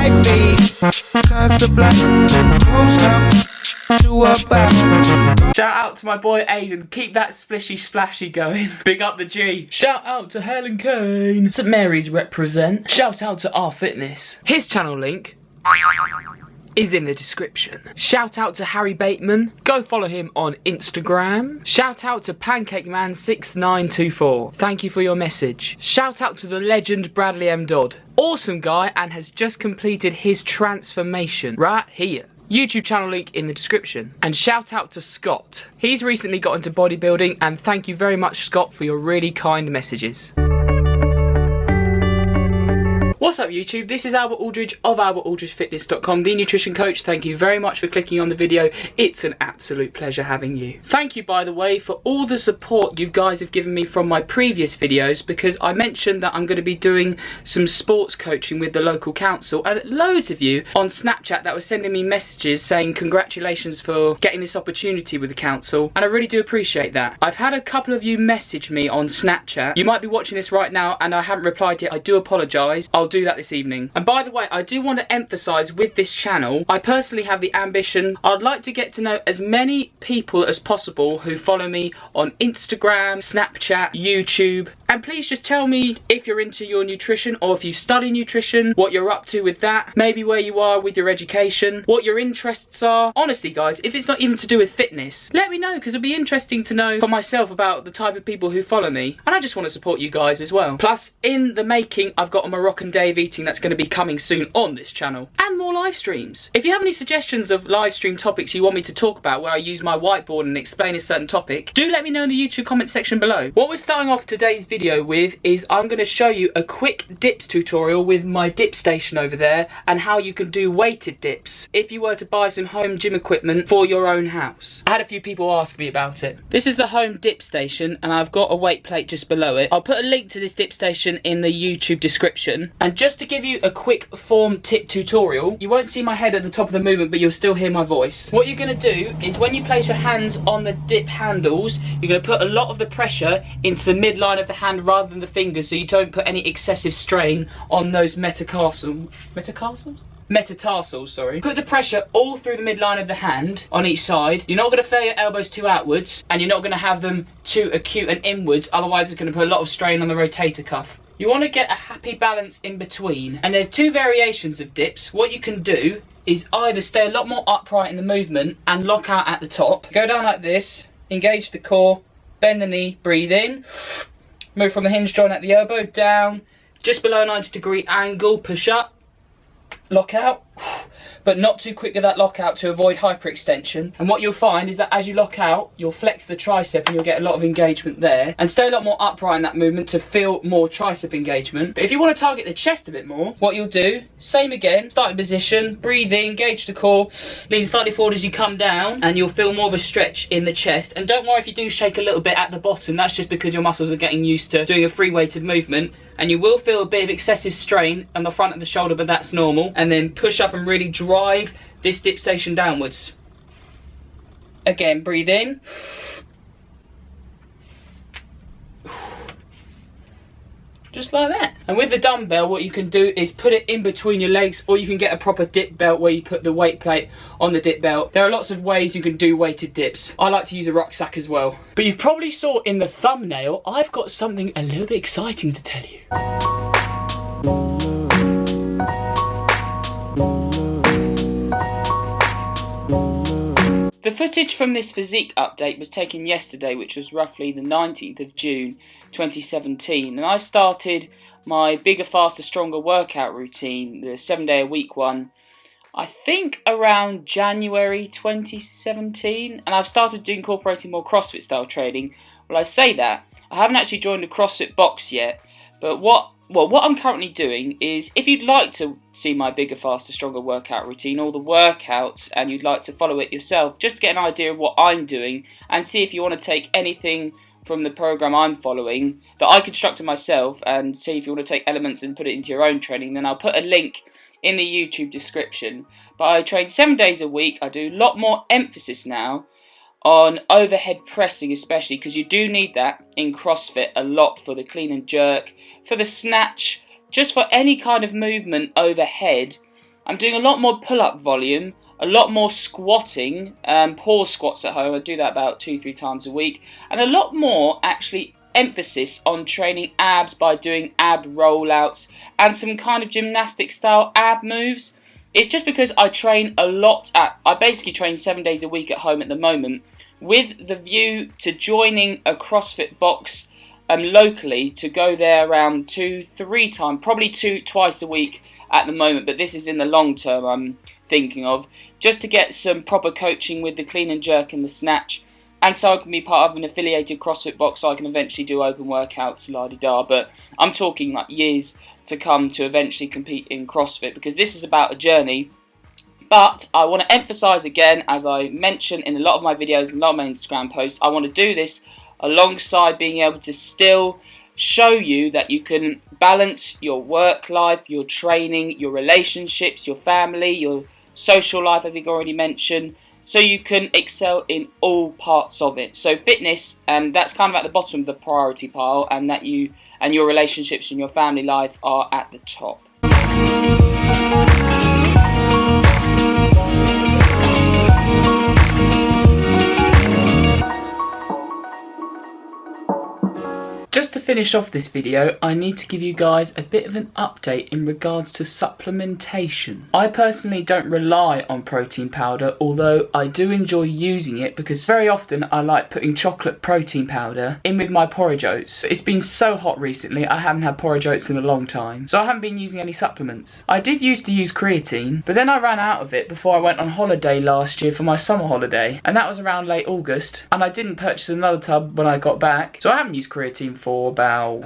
like me. Turns to black, post up to a back. Shout out to my boy Aiden, keep that splishy splashy going. Big up the G. Shout out to Helen Kane. St Mary's represent. Shout out to R Fitness. His channel link is in the description. Shout out to Harry Bateman. Go follow him on Instagram. Shout out to Pancake Man 6924. Thank you for your message. Shout out to the legend Bradley M. Dodd. Awesome guy and has just completed his transformation right here. YouTube channel link in the description. And shout out to Scott. He's recently got into bodybuilding, and thank you very much, Scott, for your really kind messages. What's up YouTube, this is Albert Aldridge of albertaldridgefitness.com, the nutrition coach. Thank you very much for clicking on the video. It's an absolute pleasure having you. Thank you, by the way, for all the support you guys have given me from my previous videos, because I mentioned that I'm going to be doing some sports coaching with the local council, and loads of you on Snapchat that were sending me messages saying congratulations for getting this opportunity with the council, and I really do appreciate that. I've had a couple of you message me on Snapchat. You might be watching this right now and I haven't replied yet. I do apologise. I'll do that this evening. And by the way, I do want to emphasise with this channel, I personally have the ambition, I'd like to get to know as many people as possible who follow me on Instagram, Snapchat, YouTube. And please just tell me if you're into your nutrition, or if you study nutrition, what you're up to with that, maybe where you are with your education, what your interests are. Honestly guys, if it's not even to do with fitness, let me know, because it'll be interesting to know for myself about the type of people who follow me. And I just want to support you guys as well. Plus, in the making, I've got a Moroccan day of eating that's going to be coming soon on this channel. And more live streams. If you have any suggestions of live stream topics you want me to talk about, where I use my whiteboard and explain a certain topic, do let me know in the YouTube comment section below. What we're starting off today's video with is I'm going to show you a quick dips tutorial with my dip station over there, and how you can do weighted dips if you were to buy some home gym equipment for your own house. I had a few people ask me about it. This is the home dip station, and I've got a weight plate just below it. I'll put a link to this dip station in the YouTube description. And just to give you a quick form tip tutorial, you won't see my head at the top of the movement, but you'll still hear my voice. What you're going to do is, when you place your hands on the dip handles, you're going to put a lot of the pressure into the midline of the hand rather than the fingers, so you don't put any excessive strain on those metatarsals. Sorry. Put the pressure all through the midline of the hand on each side. You're not going to flare your elbows too outwards, and you're not going to have them too acute and inwards, otherwise it's going to put a lot of strain on the rotator cuff. You want to get a happy balance in between. And there's two variations of dips. What you can do is either stay a lot more upright in the movement and lock out at the top. Go down like this, engage the core, bend the knee, breathe in. Move from the hinge joint at the elbow, down, just below a 90-degree angle, push up, lock out, but not too quick with that lockout to avoid hyperextension. And what you'll find is that as you lock out, you'll flex the tricep and you'll get a lot of engagement there. And stay a lot more upright in that movement to feel more tricep engagement. But if you want to target the chest a bit more, what you'll do, same again, starting position, breathe in, engage the core, lean slightly forward as you come down, and you'll feel more of a stretch in the chest. And don't worry if you do shake a little bit at the bottom, that's just because your muscles are getting used to doing a free weighted movement. And you will feel a bit of excessive strain on the front of the shoulder, but that's normal. And then push up and really drive this dip station downwards. Again, breathe in. Just like that. And with the dumbbell, what you can do is put it in between your legs, or you can get a proper dip belt where you put the weight plate on the dip belt. There are lots of ways you can do weighted dips. I like to use a rucksack as well. But you've probably saw in the thumbnail, I've got something a little bit exciting to tell you. The footage from this Physique update was taken yesterday, which was roughly the 19th of June 2017, and I started my bigger, faster, stronger workout routine, the 7-day-a-week one, I think around January 2017, and I've started incorporating more CrossFit style training. Well, I say that, I haven't actually joined a CrossFit box yet, but what I'm currently doing is, if you'd like to see my bigger, faster, stronger workout routine, all the workouts, and you'd like to follow it yourself, just to get an idea of what I'm doing, and see if you want to take anything from the program I'm following that I constructed myself, and see if you want to take elements and put it into your own training, then I'll put a link in the YouTube description. But I train 7 days a week. I do a lot more emphasis now on overhead pressing, especially because you do need that in CrossFit a lot, for the clean and jerk, for the snatch, just for any kind of movement overhead. I'm doing a lot more pull-up volume, a lot more squatting, pause squats at home. I do that about 2-3 times a week, and a lot more actually emphasis on training abs by doing ab rollouts and some kind of gymnastic style ab moves. It's just because I train a lot I basically train 7 days a week at home at the moment, with the view to joining a CrossFit box locally, to go there around 2-3 times, probably twice a week at the moment, but this is in the long term I'm thinking of, just to get some proper coaching with the clean and jerk and the snatch, and so I can be part of an affiliated CrossFit box so I can eventually do open workouts, la-di-da. But I'm talking like years to come to eventually compete in CrossFit, because this is about a journey. But I want to emphasize again, as I mentioned in a lot of my videos and a lot of my Instagram posts, I want to do this alongside being able to still show you that you can balance your work life, your training, your relationships, your family, your social life, I think I already mentioned, so you can excel in all parts of it. So fitness, and that's kind of at the bottom of the priority pile, and that you and your relationships and your family life are at the top. Just to finish off this video, I need to give you guys a bit of an update in regards to supplementation. I personally don't rely on protein powder, although I do enjoy using it, because very often I like putting chocolate protein powder in with my porridge oats. It's been so hot recently, I haven't had porridge oats in a long time, so I haven't been using any supplements. I did used to use creatine, but then I ran out of it before I went on holiday last year for my summer holiday, and that was around late August, and I didn't purchase another tub when I got back, so I haven't used creatine for about,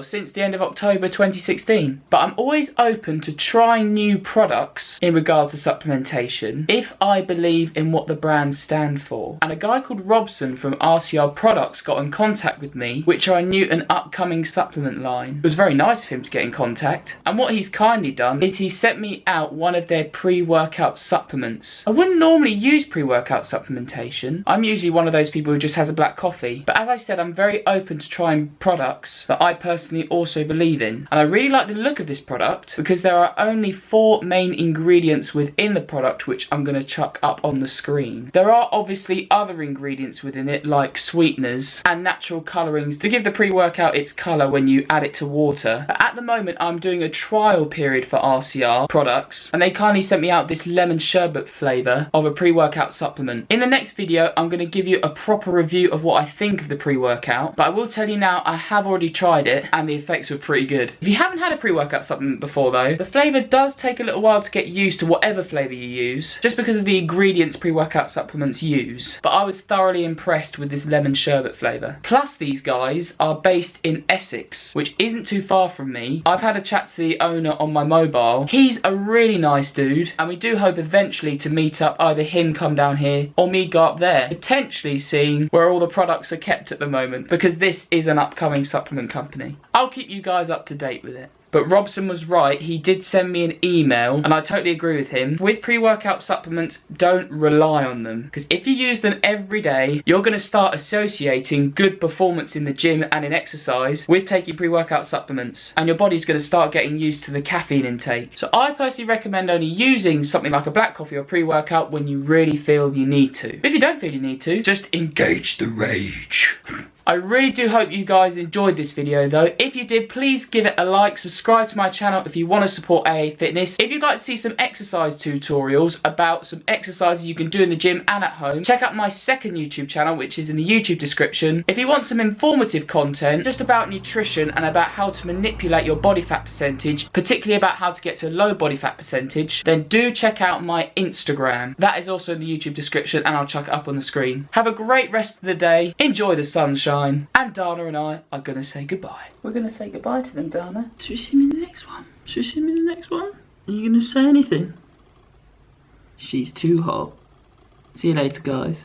since the end of October 2016. But I'm always open to trying new products in regards to supplementation if I believe in what the brands stand for. And a guy called Robson from RCR Products got in contact with me, which are a new and upcoming supplement line. It was very nice of him to get in contact, and what he's kindly done is he sent me out one of their pre-workout supplements. I wouldn't normally use pre-workout supplementation. I'm usually one of those people who just has a black coffee, but as I said, I'm very open to trying products that I personally also believe in. And I really like the look of this product because there are only 4 main ingredients within the product, which I'm going to chuck up on the screen. There are obviously other ingredients within it, like sweeteners and natural colourings to give the pre-workout its colour when you add it to water. But at the moment I'm doing a trial period for RCR Products, and they kindly sent me out this lemon sherbet flavour of a pre-workout supplement. In the next video I'm going to give you a proper review of what I think of the pre-workout, but I will tell you now, I have already tried it and the effects were pretty good. If you haven't had a pre-workout supplement before though, the flavour does take a little while to get used to whatever flavour you use, just because of the ingredients pre-workout supplements use. But I was thoroughly impressed with this lemon sherbet flavour. Plus these guys are based in Essex, which isn't too far from me. I've had a chat to the owner on my mobile. He's a really nice dude, and we do hope eventually to meet up, either him come down here or me go up there, potentially seeing where all the products are kept at the moment, because this is an upcoming supplement company. I'll keep you guys up to date with it. But Robson was right, he did send me an email, and I totally agree with him. With pre-workout supplements, don't rely on them, because if you use them every day, you're going to start associating good performance in the gym and in exercise with taking pre-workout supplements, and your body's going to start getting used to the caffeine intake. So I personally recommend only using something like a black coffee or pre-workout when you really feel you need to. But if you don't feel you need to, just engage the rage. I really do hope you guys enjoyed this video though. If you did, please give it a like, subscribe to my channel if you want to support AA Fitness. If you'd like to see some exercise tutorials about some exercises you can do in the gym and at home, check out my second YouTube channel, which is in the YouTube description. If you want some informative content just about nutrition and about how to manipulate your body fat percentage, particularly about how to get to a low body fat percentage, then do check out my Instagram. That is also in the YouTube description, and I'll chuck it up on the screen. Have a great rest of the day, enjoy the sunshine, and Dana and I are going to say goodbye. We're going to say goodbye to them, Dana. Should we see me in the next one? Should we see me in the next one? Are you going to say anything? She's too hot. See you later, guys.